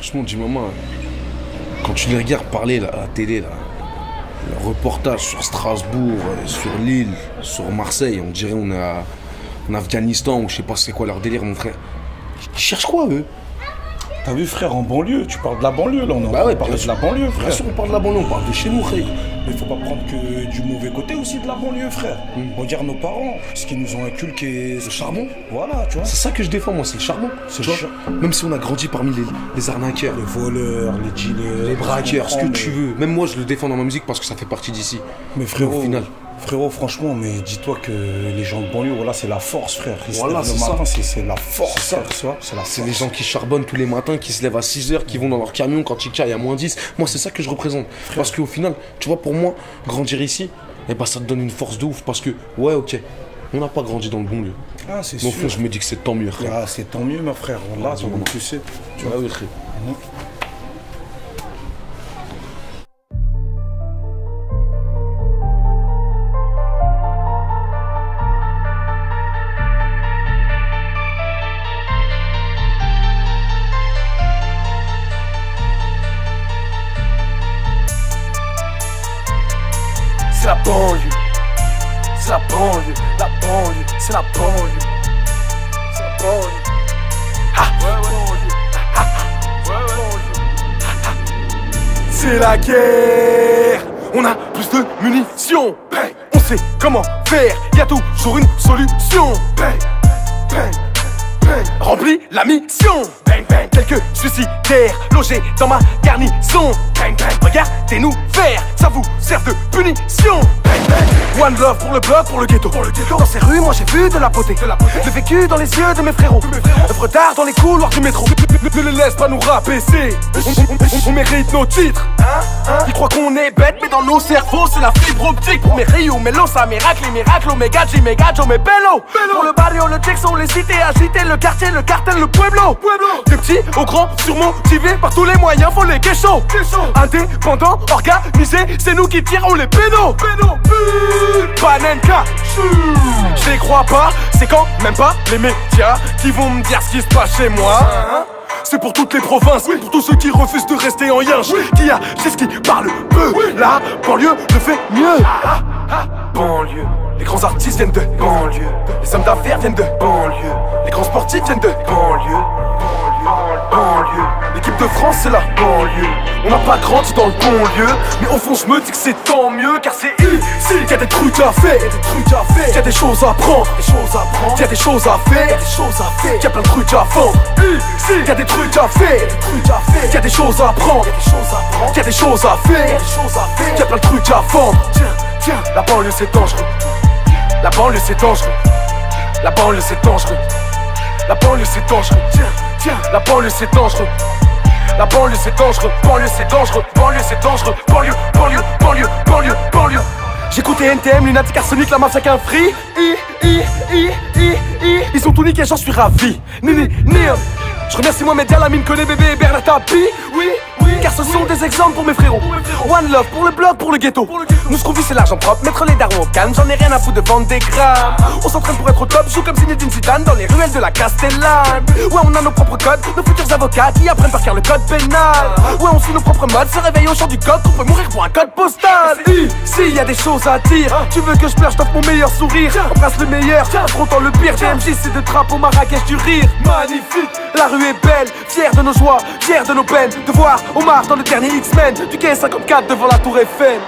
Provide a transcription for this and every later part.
Franchement, dis maman, quand tu les regardes parler là, à la télé, là, le reportage sur Strasbourg, sur Lille, sur Marseille, on dirait on est en Afghanistan ou je sais pas c'est quoi leur délire, mon frère. Ils cherchent quoi, eux? T'as vu, frère, en banlieue, tu parles de la banlieue, là, on parle de la banlieue, frère. Bien sûr, on parle de la banlieue, on parle de chez nous, frère. Mais faut pas prendre que du mauvais côté aussi de la banlieue, frère. Regarde nos parents, ce qu'ils nous ont inculqué, Le charbon. Voilà, tu vois. C'est ça que je défends, moi, c'est le charbon. C'est Tu vois, même si on a grandi parmi les arnaqueurs, Les voleurs, les dealers, les braqueurs, ce que mais- tu veux. Même moi, je le défends dans ma musique parce que ça fait partie d'ici. Mais frérot, Au final. frérot, franchement, mais dis-toi que les gens de banlieue, voilà, c'est la force, frère. Ils se Voilà, lèvent le c'est ça. matin, c'est la force, C'est ça. frère, tu vois. C'est la C'est force. les gens qui charbonnent tous les matins, qui se lèvent à 6h, qui vont dans leur camion quand il y a moins 10. Moi, c'est ça que je représente. Parce qu'au final, tu vois, pour moi, grandir ici, eh ben, ça te donne une force de ouf. Parce que, ouais, ok, on n'a pas grandi dans le bon lieu. Ah, c'est Mais au sûr. fond, je me dis que c'est tant mieux, frère. Ah, c'est tant mieux, ma frère. Là, Ah, vraiment. tu sais. Tu vois, oui, frère. C'est la banlieue, c'est la banlieue, c'est la banlieue, c'est la banlieue. Ha, banlieue. Ha, ha, banlieue. C'est la guerre, on a plus de munitions. Bang. On sait comment faire, y a toujours une solution. Bang, bang, bang. Remplis la mission. Bang, bang. Quelques suicidaires logés dans ma garnison. Bang, bang. Regardez-nous faire, ça vous sert de punition. Bang, bang. One love pour le bloc, pour le ghetto. Dans ces rues, moi j'ai vu de la beauté. Le vécu dans les yeux de mes frérots. Œuvre d'art dans les couloirs du métro. Ne les laisse pas nous rabaisser. On mérite nos titres. Ils croient qu'on est bête, mais dans nos cerveaux c'est la fibre optique. Pour mes Rio, mes Losa, miracle, les miracles, Omega, G-Mega, Joe, mes bello. Pour le barrio, le Texan, les cités agitées, le quartier, le cartel, le pueblo. Des petits aux grands, surmotivés par tous les moyens, faut les questions. Indépendants, organisés, c'est nous qui tirons les pédos. Panenka, je les crois pas, c'est quand même pas les médias qui vont me dire ce qui se passe chez moi. C'est pour toutes les provinces, pour tous ceux qui refusent de rester en yinche. Qui a, c'est ce qui parle peu. La banlieue le fait mieux. Banlieue, les grands artistes viennent de banlieue. Les hommes d'affaires viennent de banlieue. Les grands sportifs viennent de banlieue. Banlieue, l'équipe de France c'est la banlieue. On n'a pas grandi dans le bon lieu, mais au fond je me dis que c'est tant mieux. Car c'est ici qu'il y a des trucs à faire, qu'il y a des choses à prendre, qu'il y a des choses à faire, qu'il y a plein de trucs à vendre. Ici qu'il y a des trucs à faire, qu'il y a des choses à prendre, qu'il y a des choses à faire, qu'il y a plein de trucs à vendre. Tiens, la banlieue c'est dangereux. La banlieue c'est dangereux. La banlieue c'est dangereux. La banlieue c'est dangereux. Tiens, la banlieue c'est dangereux. La banlieue c'est dangereux. Banlieue c'est dangereux. Banlieue c'est dangereux. Banlieue, banlieue, banlieue, banlieue, banlieue. J'écoutais NTM, Lunatic, Arsenic, la mafia qu'un free. Ils sont tout niqués, j'en suis ravi. Je remercie Mohamed Lamine, Koné, bébé et Bernard Tapie. Oui, car ce sont des exemples pour mes frérots. One love pour le bloc, pour le ghetto. Nous ce qu'on vit c'est l'argent propre, mettre les darons au calme. J'en ai rien à foutre de vendre des grammes. On s'entraîne pour être au top, joue comme Zinedine Zidane dans les ruelles de la Castellane. Ouais, on a nos propres codes, nos futurs avocats qui apprennent par cœur le code pénal. Ouais, on suit nos propres modes, se réveille au chant du coq, on peut mourir pour un code postal. Ici y a des choses à dire, tu veux que je pleure, je t'offre mon meilleur sourire. Embrasse le meilleur, affrontant le pire. DMJ c'est de trappe au Marrakech du rire. Magnifique, la rue est belle, fière de nos joies, fière de nos peines. De voir Omar dans le dernier X-Men, du quai 54 devant la tour Eiffel.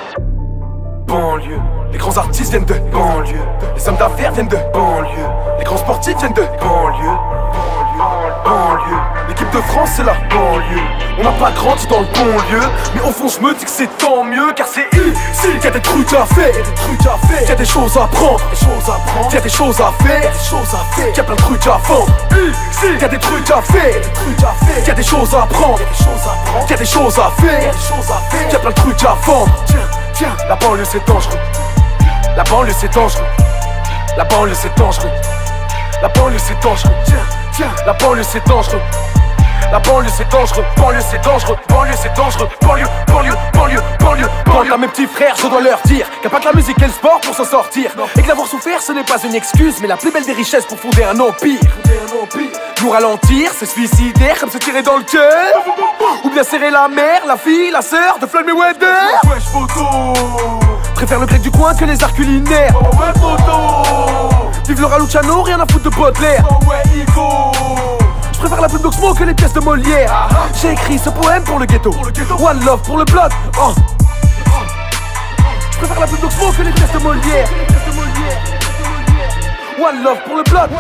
Banlieue, les grands artistes viennent de banlieue. Les hommes d'affaires viennent de banlieue. Les grands sportifs viennent de banlieue. Banlieue, l'équipe de France c'est la banlieue. On n'a pas grandi dans le bon lieu, mais au fond je me dis que c'est tant mieux. Car c'est ici qu'il y a des trucs à faire, qu'il y a des choses à prendre, qu'il y a des choses à faire, qu'il y a plein de trucs à vendre. Ici qu'il y a des trucs à faire, qu'il y a des choses à prendre, qu'il y a des choses à faire, qu'il y a plein de trucs à vendre. Tiens, la banlieue c'est dangereux. La banlieue c'est dangereux. La banlieue c'est dangereux. La banlieue c'est dangereux. Tiens, la banlieue c'est dangereux. La banlieue c'est dangereux, banlieue c'est dangereux, banlieue c'est dangereux, banlieue, banlieue, banlieue, banlieue, banlieue. À mes petits frères, je dois leur dire qu'il n'y a pas que la musique et le sport pour s'en sortir. Et que l'avoir souffert ce n'est pas une excuse, mais la plus belle des richesses pour fonder un empire. Nous ralentir, c'est suicidaire comme se tirer dans le cœur. Ou bien serrer la mère, la fille, la sœur de Floyd Mayweather. Wesh photo. Préfère le grec du coin que les arts culinaires. Ouais photo. Vive le Raluciano, rien à foutre de Baudelaire. Ouais Nico. Je préfère la plume d'Oxmo que les pièces de Molière. J'ai écrit ce poème pour le ghetto. One love pour le blood. Je préfère la plume d'Oxmo que les pièces de Molière. One love pour le blood.